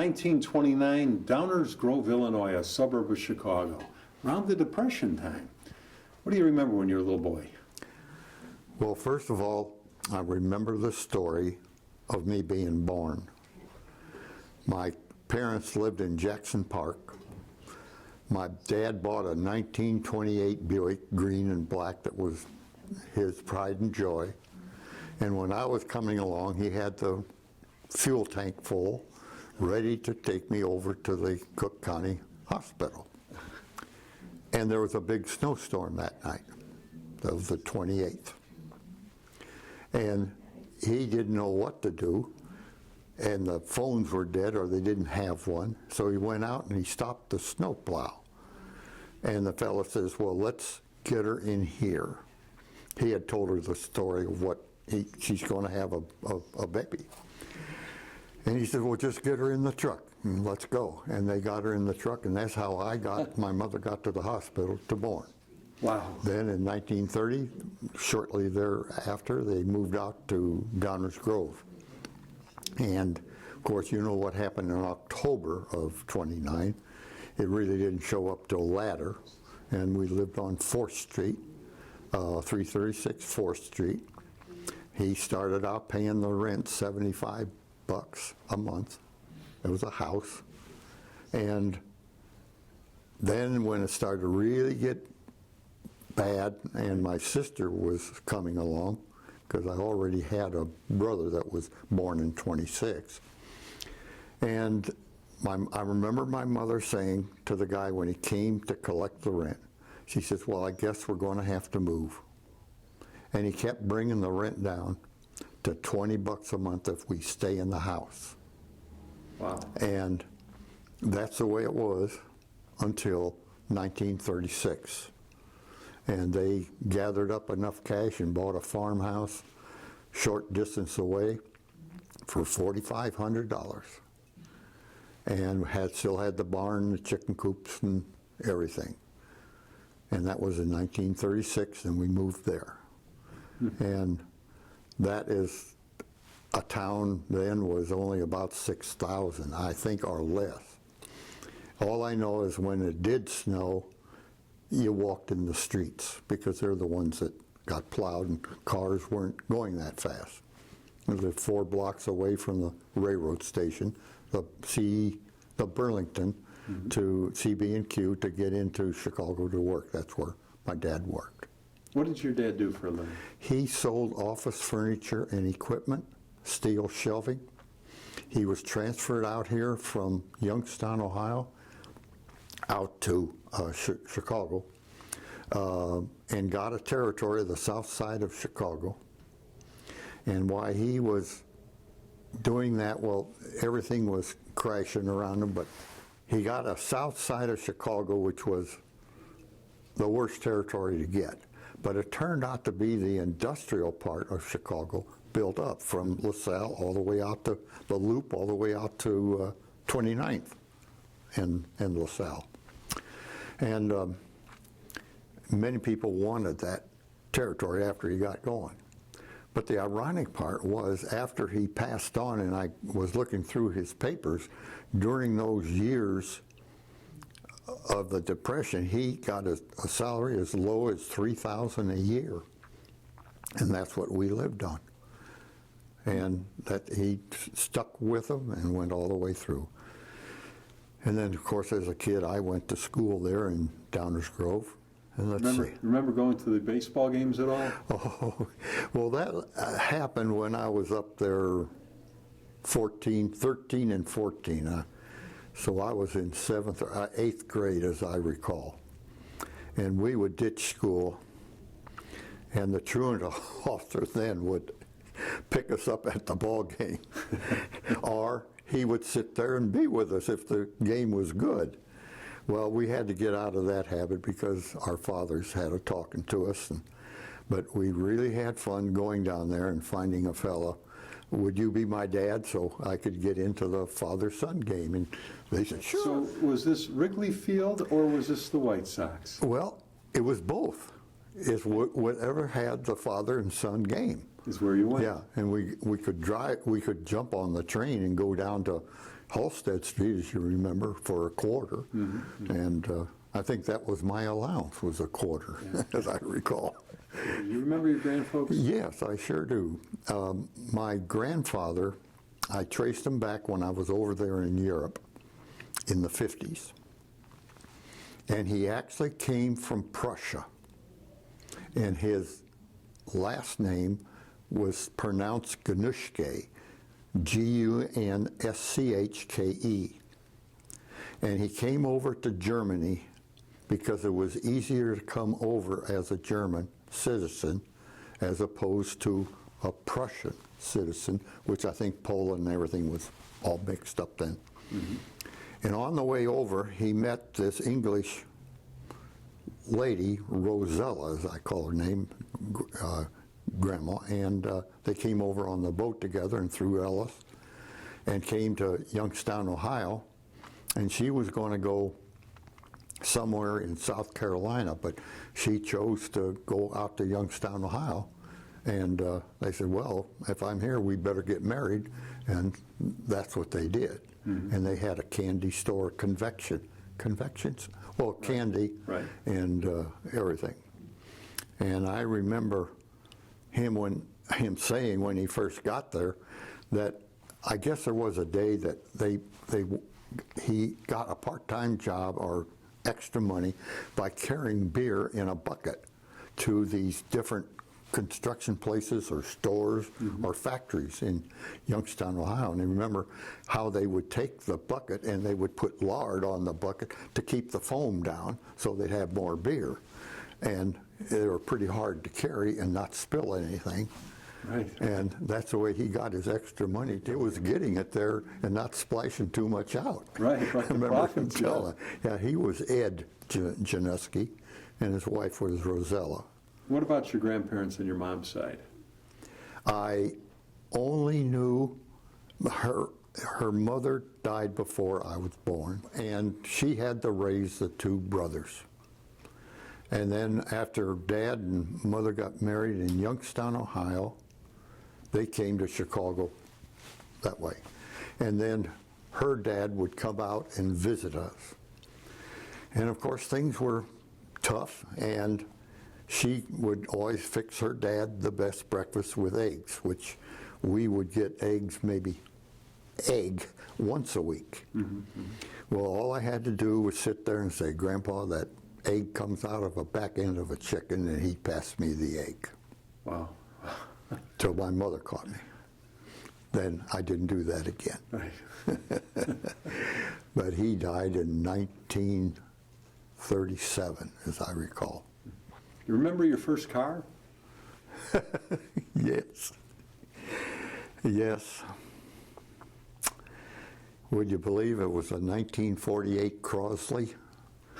1929, Downers Grove, Illinois, a suburb of Chicago, around the Depression time. What do you remember when you were a little boy? Well, first of all, I remember the story of me being born. My parents lived in Jackson Park. My dad bought a 1928 Buick, green and black, that was his pride and joy. And when I was coming along, he had the fuel tank full, ready to take me over to the Cook County Hospital. And there was a big snowstorm that night. That was the 28th. And he didn't know what to do, and the phones were dead or they didn't have one. So he went out and he stopped the snowplow. And the fella says, well, let's get her in here. He had told her the story of what she's going to have a baby. And he said, well, just get her in the truck and let's go. And they got her in the truck, and that's how my mother got to the hospital to born. Wow. Then in 1930, shortly thereafter, they moved out to Downers Grove. And of course, you know what happened in October of 29. It really didn't show up till latter. And we lived on 4th Street, 336 4th Street. He started out paying the rent, $75 a month. It was a house. And then when it started to really get bad, and my sister was coming along, because I already had a brother that was born in 26. And I remember my mother saying to the guy when he came to collect the rent, she says, well, I guess we're going to have to move. And he kept bringing the rent down to $20 a month if we stay in the house. Wow. And that's the way it was until 1936. And they gathered up enough cash and bought a farmhouse short distance away for $4,500. And still had the barn, the chicken coops, and everything. And that was in 1936, and we moved there. And that is, a town then was only about 6,000, I think, or less. All I know is when it did snow, you walked in the streets, because they're the ones that got plowed and cars weren't going that fast. We lived 4 blocks away from the railroad station, the Burlington, to CB&Q to get into Chicago to work. That's where my dad worked. What did your dad do for a living? He sold office furniture and equipment, steel shelving. He was transferred out here from Youngstown, Ohio, out to Chicago, and got a territory the south side of Chicago. And while he was doing that, well, everything was crashing around him, but he got a south side of Chicago, which was the worst territory to get. But it turned out to be the industrial part of Chicago, built up from LaSalle all the way out to the Loop, all the way out to 29th and LaSalle. And many people wanted that territory after he got going. But the ironic part was, after he passed on, and I was looking through his papers, during those years of the Depression, he got a salary as low as $3,000 a year. And that's what we lived on. And that he stuck with them and went all the way through. And then, of course, as a kid, I went to school there in Downers Grove. And Remember going to the baseball games at all? Oh, well, that happened when I was up there 13 and 14. So I was in 7th or 8th grade, as I recall. And we would ditch school, and the truant officer then would pick us up at the ball game. Or he would sit there and be with us if the game was good. Well, we had to get out of that habit because our fathers had a talking to us. But we really had fun going down there and finding a fella. Would you be my dad, so I could get into the father-son game? And they said, sure. So was this Wrigley Field, or was this the White Sox? Well, it was both. It's whatever had the father and son game. Is where you went. Yeah, and we could jump on the train and go down to Halstead Street, as you remember, for a quarter. And I think that was my allowance, was a quarter, as I recall. You remember your grandfolks? Yes, I sure do. My grandfather, I traced him back when I was over there in Europe in the 50s. And he actually came from Prussia. And his last name was pronounced Genuske, G-U-N-S-C-H-K-E. And he came over to Germany because it was easier to come over as a German citizen as opposed to a Prussian citizen, which I think Poland and everything was all mixed up then. And on the way over, he met this English lady, Rosella, as I call her name, Grandma, and they came over on the boat together and through Ellis and came to Youngstown, Ohio, and she was going to go somewhere in South Carolina, but she chose to go out to Youngstown, Ohio, and they said, well, if I'm here, we better get married, and that's what they did. And they had a candy store, convections? Well, candy and everything. And I remember him saying when he first got there that I guess there was a day that he got a part-time job or extra money by carrying beer in a bucket to these different construction places or stores or factories in Youngstown, Ohio. And I remember how they would take the bucket and they would put lard on the bucket to keep the foam down so they'd have more beer. And they were pretty hard to carry and not spill anything. Right. And that's the way he got his extra money. It was getting it there and not splashing too much out. Right, I remember him profits, telling. Yeah, he was Ed Genuske, and his wife was Rosella. What about your grandparents on your mom's side? I only knew her mother died before I was born, and she had to raise the two brothers. And then after Dad and Mother got married in Youngstown, Ohio, they came to Chicago that way. And then her dad would come out and visit us. And of course, things were tough, and she would always fix her dad the best breakfast with eggs, which we would get eggs, maybe egg, once a week. Well, all I had to do was sit there and say, Grandpa, that egg comes out of a back end of a chicken, and he'd pass me the egg. Wow. Till my mother caught me. Then I didn't do that again. Right. But he died in 1937, as I recall. You remember your first car? Yes. Yes. Would you believe it was a 1948 Crosley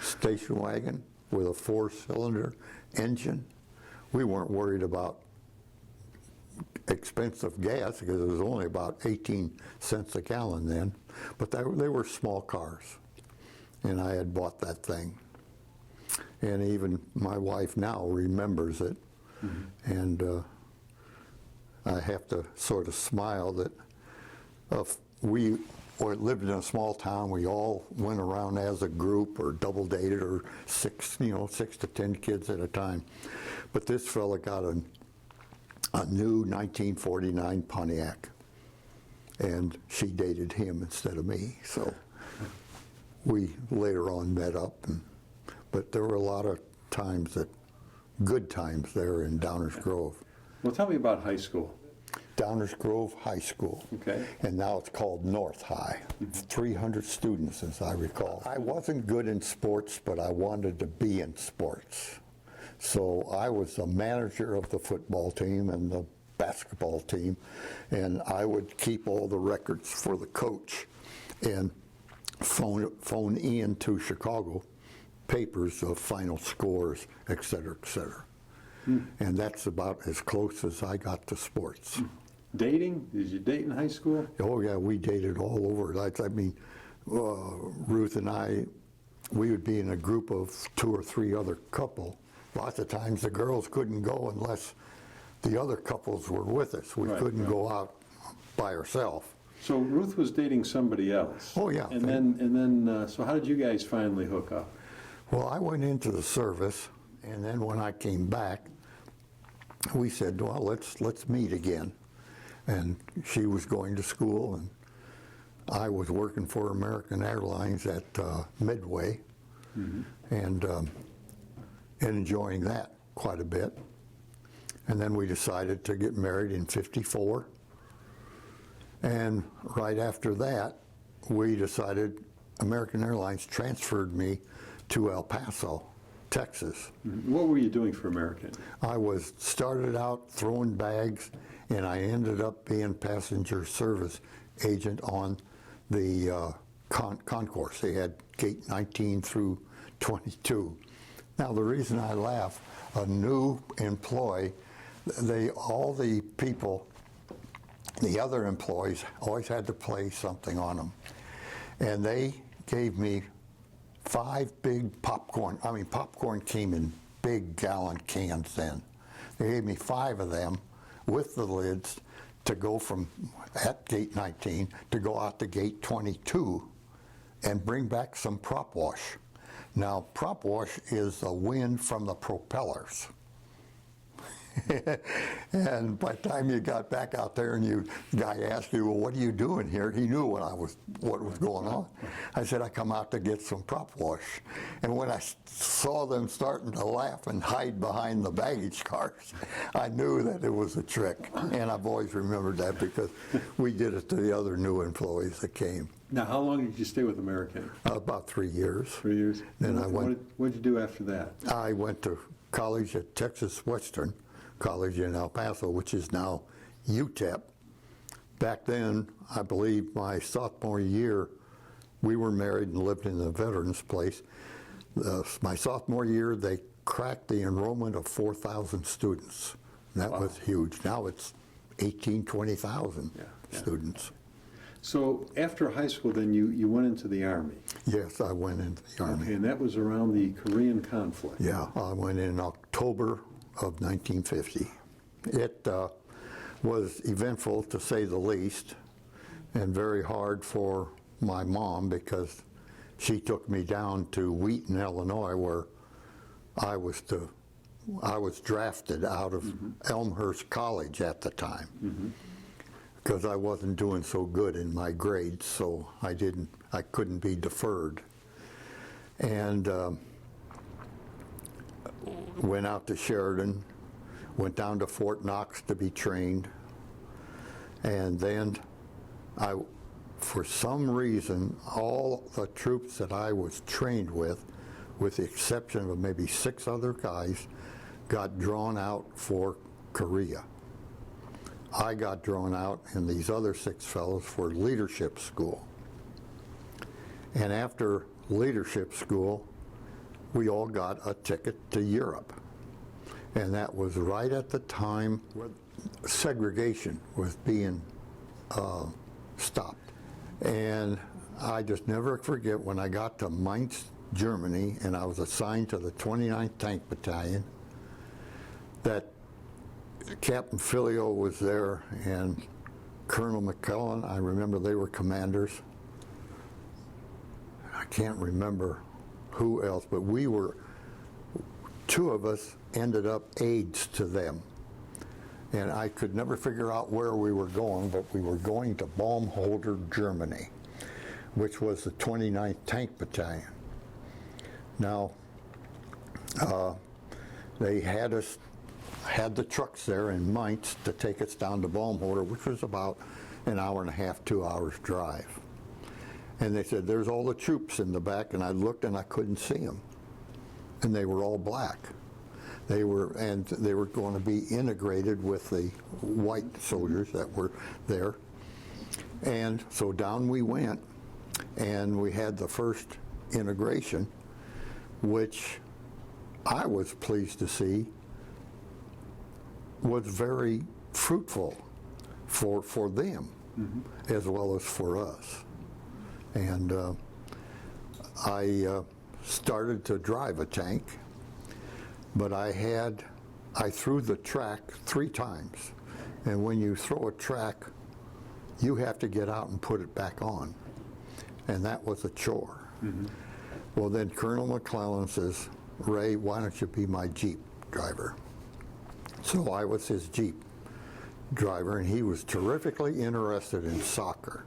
station wagon with a 4-cylinder engine? We weren't worried about expensive gas because it was only about 18 cents a gallon then, but they were small cars, and I had bought that thing. And even my wife now remembers it, and I have to sort of smile that we lived in a small town. We all went around as a group or double dated or 6 to 10 kids at a time. But this fella got a new 1949 Pontiac, and she dated him instead of me. So we later on met up, but there were a lot of times good times there in Downers Grove. Well, tell me about high school. Downers Grove High School. Okay. And now it's called North High. 300 students, as I recall. I wasn't good in sports, but I wanted to be in sports. So I was the manager of the football team and the basketball team, and I would keep all the records for the coach and phone in to Chicago papers of final scores, et cetera, et cetera. And that's about as close as I got to sports. Dating? Did you date in high school? Oh yeah, we dated all over. I mean, Ruth and I, we would be in a group of 2 or 3 other couple. Lots of times the girls couldn't go unless the other couples were with us. We couldn't go out by ourselves. So Ruth was dating somebody else. Oh, yeah. So how did you guys finally hook up? Well, I went into the service, and then when I came back, we said, well, let's meet again. And she was going to school, and I was working for American Airlines at Midway, and enjoying that quite a bit. And then we decided to get married in '54. And right after that, we decided American Airlines transferred me to El Paso, Texas. What were you doing for American? I started out throwing bags, and I ended up being passenger service agent on the concourse. They had gate 19 through 22. Now, the reason I laugh, a new employee, all the people, the other employees always had to play something on them. And they gave me 5 big popcorn. I mean, popcorn came in big gallon cans then. They gave me 5 of them with the lids to go from at gate 19 to go out to gate 22 and bring back some prop wash. Now, prop wash is the wind from the propellers. And by the time you got back out there and the guy asked you, well, what are you doing here? He knew what was going on. I said, I come out to get some prop wash. And when I saw them starting to laugh and hide behind the baggage cars, I knew that it was a trick. And I've always remembered that because we did it to the other new employees that came. Now, how long did you stay with American? About 3 years. 3 years. Then What did you do after that? I went to college at Texas Western College in El Paso, which is now UTEP. Back then, I believe my sophomore year, we were married and lived in the veterans place. My sophomore year, they cracked the enrollment of 4,000 students. That was huge. Now it's 20,000 students. So after high school, then you went into the Army. Yes, I went into the Army. Okay, and that was around the Korean conflict. Yeah, I went in October of 1950. It was eventful, to say the least, and very hard for my mom because she took me down to Wheaton, Illinois, where I was drafted out of Elmhurst College at the time because I wasn't doing so good in my grades, so I couldn't be deferred. And went out to Sheridan, went down to Fort Knox to be trained, and then for some reason, all the troops that I was trained with the exception of maybe 6 other guys, got drawn out for Korea. I got drawn out, and these other 6 fellows for leadership school. And after leadership school, we all got a ticket to Europe. And that was right at the time where segregation was being stopped. And I just never forget when I got to Mainz, Germany, and I was assigned to the 29th Tank Battalion, that Captain Filio was there and Colonel McClellan. I remember they were commanders. I can't remember who else, but 2 of us ended up aides to them. And I could never figure out where we were going, but we were going to Baumholder, Germany, which was the 29th Tank Battalion. Now, they had the trucks there in Mainz to take us down to Baumholder, which was about an hour and a half, 2 hours drive. And they said, there's all the troops in the back, and I looked and I couldn't see them. And they were all black. They were going to be integrated with the white soldiers that were there. And so down we went, and we had the first integration, which I was pleased to see was very fruitful for them, as well as for us. And I started to drive a tank, but I threw the track 3 times. And when you throw a track you have to get out and put it back on. And that was a chore. Well, then Colonel McClellan says, Ray, why don't you be my Jeep driver? So I was his Jeep driver, and he was terrifically interested in soccer.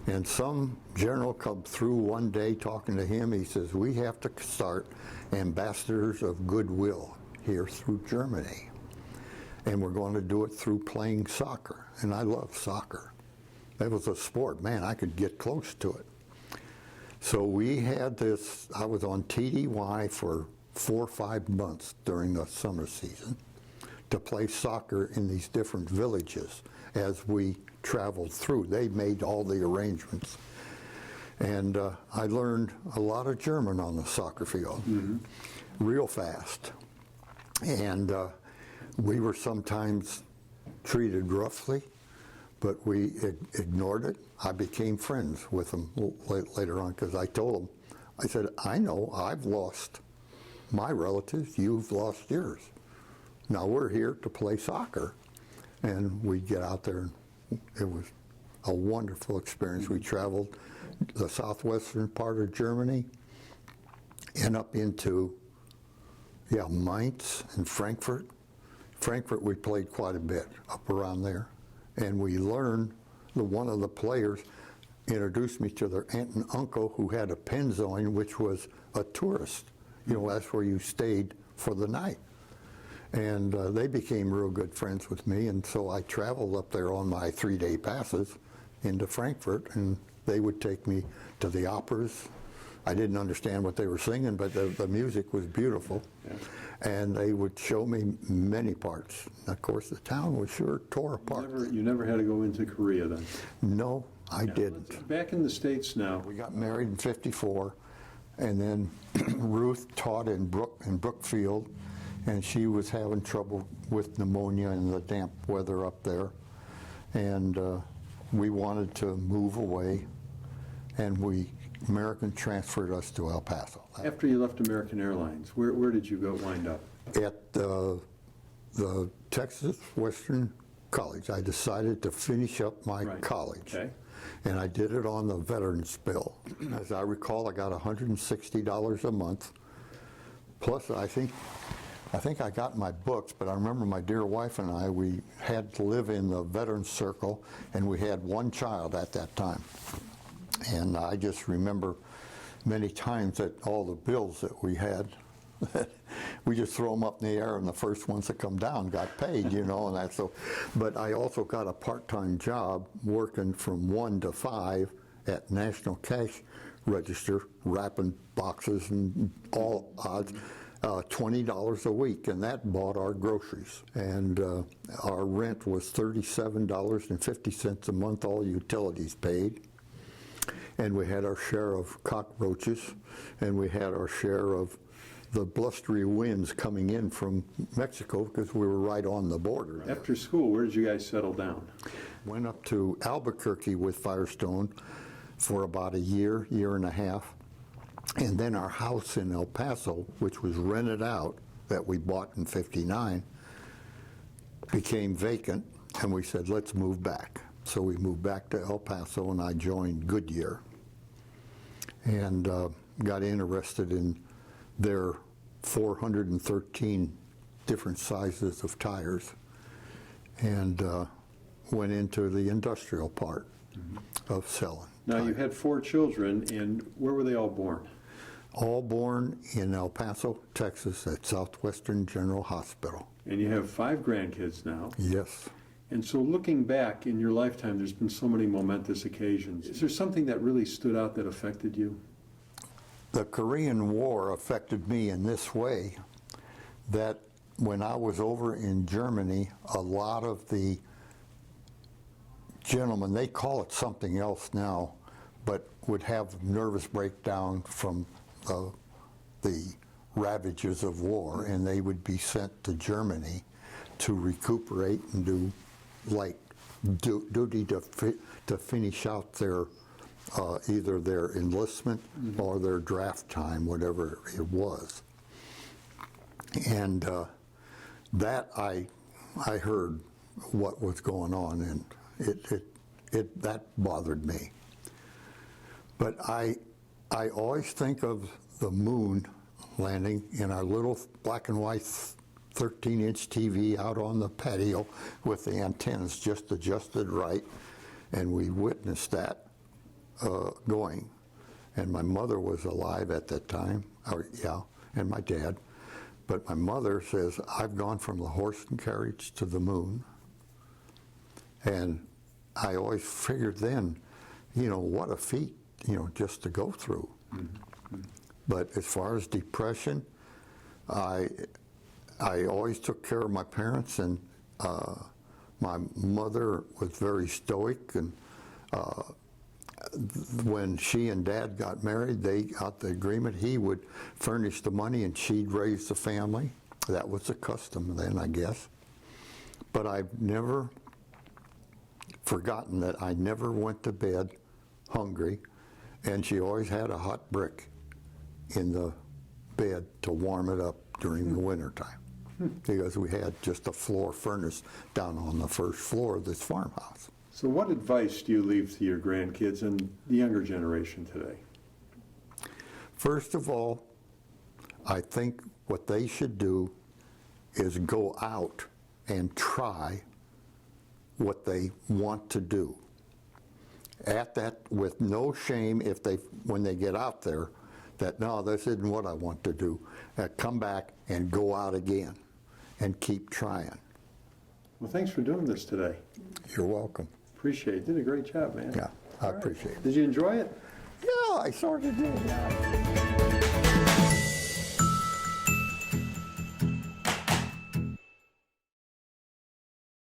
And some general come through one day talking to him. He says, we have to start ambassadors of goodwill here through Germany. And we're going to do it through playing soccer. And I love soccer. That was a sport. Man, I could get close to it. So we had this, I was on TDY for 4 or 5 months during the summer season to play soccer in these different villages as we traveled through. They made all the arrangements. And I learned a lot of German on the soccer field, real fast. And we were sometimes treated roughly, but we ignored it. I became friends with them later on because I told them, I said, I know I've lost my relatives, you've lost yours. Now we're here to play soccer. And we'd get out there, and it was a wonderful experience. We traveled the southwestern part of Germany and up into, Mainz and Frankfurt. Frankfurt we played quite a bit up around there. And we learned that one of the players introduced me to their aunt and uncle who had a Pennzoin, which was a tourist. That's where you stayed for the night. And they became real good friends with me, and so I traveled up there on my 3-day passes into Frankfurt, and they would take me to the operas. I didn't understand what they were singing, but the music was beautiful. Yeah. And they would show me many parts. And of course, the town was sure tore apart. You never had to go into Korea then? No, I didn't. Back in the States now. We got married in '54, and then Ruth taught in Brookfield, and she was having trouble with pneumonia and the damp weather up there. And we wanted to move away, and American transferred us to El Paso. After you left American Airlines, where did you go wind up? At the Texas Western College. I decided to finish up my college. Okay. And I did it on the veterans bill. As I recall, I got $160 a month. Plus, I think I got my books, but I remember my dear wife and I, we had to live in the veterans circle, and we had one child at that time. And I just remember many times that all the bills that we had, we just throw them up in the air, and the first ones that come down got paid, and that. So, but I also got a part-time job working from 1 to 5 at National Cash Register, wrapping boxes and all odds. $20 a week, and that bought our groceries. And our rent was $37.50 a month, all utilities paid. And we had our share of cockroaches, and we had our share of the blustery winds coming in from Mexico because we were right on the border. After school, where did you guys settle down? Went up to Albuquerque with Firestone for about a year and a half. And then our house in El Paso, which was rented out, that we bought in '59, became vacant, and we said, let's move back. So we moved back to El Paso, and I joined Goodyear and got interested in their 413 different sizes of tires, and went into the industrial part of selling. Now, you had 4 children, and where were they all born? All born in El Paso, Texas, at Southwestern General Hospital. And you have 5 grandkids now. Yes. And so looking back in your lifetime, there's been so many momentous occasions. Is there something that really stood out that affected you? The Korean War affected me in this way, that when I was over in Germany, a lot of the gentlemen, they call it something else now, but would have nervous breakdown from the ravages of war, and they would be sent to Germany to recuperate and do duty to finish out their either their enlistment or their draft time, whatever it was. And that I heard what was going on, and that bothered me. But I always think of the moon landing in our little black and white 13-inch TV out on the patio with the antennas just adjusted right, and we witnessed that going. And my mother was alive at that time, and my dad. But my mother says, I've gone from the horse and carriage to the moon. And I always figured then, what a feat, just to go through. Mm-hmm. But as far as depression, I always took care of my parents, and my mother was very stoic, and when she and Dad got married, they got the agreement. He would furnish the money and she'd raise the family. That was the custom then, I guess. But I've never forgotten that I never went to bed hungry, and she always had a hot brick in the bed to warm it up during the wintertime, because we had just a floor furnace down on the first floor of this farmhouse. So what advice do you leave to your grandkids and the younger generation today? First of all, I think what they should do is go out and try what they want to do. At that, with no shame, when they get out there, that no, this isn't what I want to do. Come back and go out again and keep trying. Well, thanks for doing this today. You're welcome. Appreciate it. Did a great job, man. Yeah, I appreciate it. Did you enjoy it? Yeah, I sort of did.